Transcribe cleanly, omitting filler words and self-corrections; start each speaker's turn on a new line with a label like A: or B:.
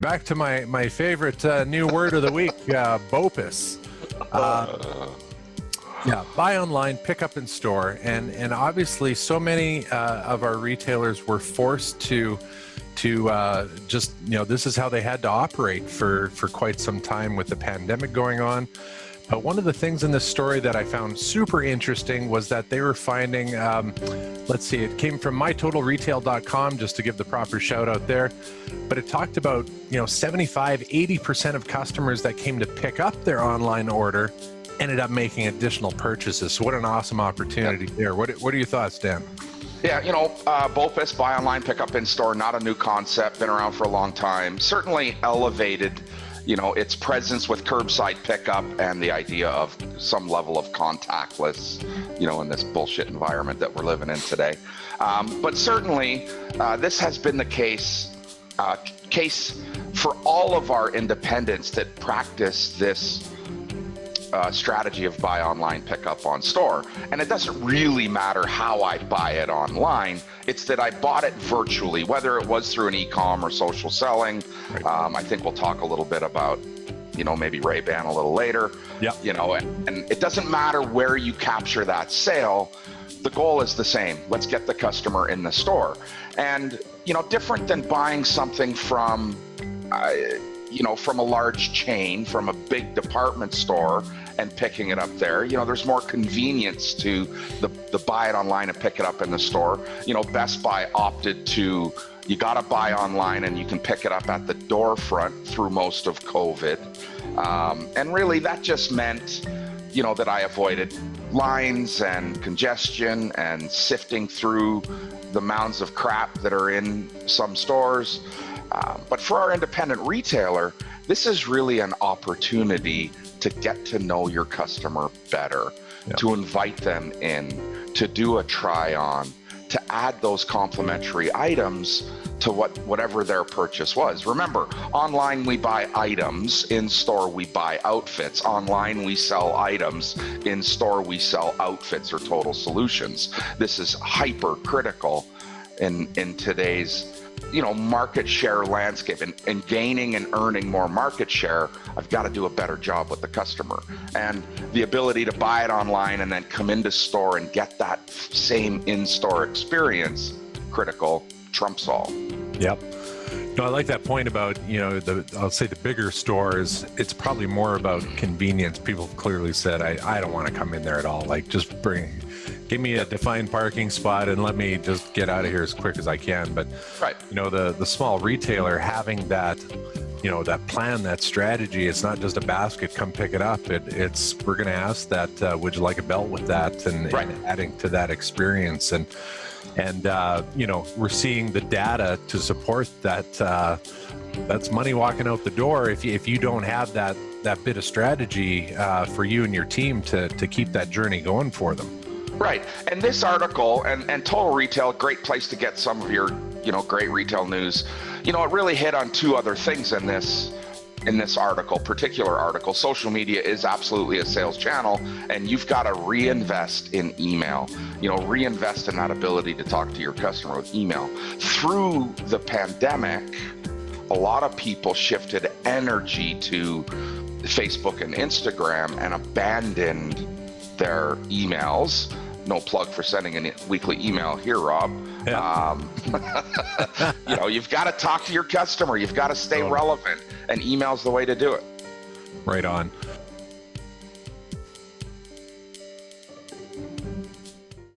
A: Back to my favorite new word of the week, BOPIS. Yeah, buy online, pick up in store, and obviously so many of our retailers were forced to just, this is how they had to operate for quite some time with the pandemic going on. But one of the things in this story that I found super interesting was that they were finding, let's see, it came from mytotalretail.com, just to give the proper shout out there, but it talked about, 75, 80% of customers that came to pick up their online order ended up making additional purchases. So what an awesome opportunity there. What are your thoughts, Dan?
B: Yeah, BOPIS, buy online, pick up in store, not a new concept, been around for a long time. Certainly elevated, its presence with curbside pickup and the idea of some level of contactless, in this bullshit environment that we're living in today. But certainly, this has been the case for all of our independents that practice this strategy of buy online, pick up on store. And it doesn't really matter how I buy it online. It's that I bought it virtually, whether it was through an e-com or social selling. Right. I think we'll talk a little bit about, maybe Ray-Ban a little later.
A: Yep.
B: And it doesn't matter where you capture that sale. The goal is the same. Let's get the customer in the store. And, different than buying something from from a large chain, from a big department store and picking it up there. There's more convenience to the buy it online and pick it up in the store. Best Buy opted to, you got to buy online and you can pick it up at the door front through most of COVID. And really that just meant, that I avoided lines and congestion and sifting through the mounds of crap that are in some stores. But for our independent retailer, this is really an opportunity to get to know your customer better, to invite them in, to do a try on, to add those complementary items to whatever their purchase was. Remember, online we buy items, in store we buy outfits. Online we sell items, in store we sell outfits or total solutions. This is hyper critical in today's market share landscape, and gaining and earning more market share. I've got to do a better job with the customer, and the ability to buy it online and then come into store and get that same in-store experience, critical, trumps all.
A: Yep. No, I like that point about, I'll say the bigger stores, it's probably more about convenience. People have clearly said, I don't want to come in there at all. Like, just give me a defined parking spot and let me just get out of here as quick as I can. But,
B: right.
A: The small retailer having that, that plan, that strategy, it's not just a basket, come pick it up. It's we're going to ask that, would you like a belt with that? And,
B: right.
A: and adding to that experience. And we're seeing the data to support that. That's money walking out the door if you don't have that bit of strategy for you and your team to keep that journey going for them.
B: Right. And this article and Total Retail, great place to get some of your, great retail news. It really hit on two other things in this particular article. Social media is absolutely a sales channel, and you've got to reinvest in email, reinvest in that ability to talk to your customer with email. Through the pandemic, a lot of people shifted energy to Facebook and Instagram and abandoned their emails. No plug for sending a weekly email here, Rob.
A: Yeah.
B: You've got to talk to your customer. You've got to stay relevant, and email's the way to do it.
A: Right on.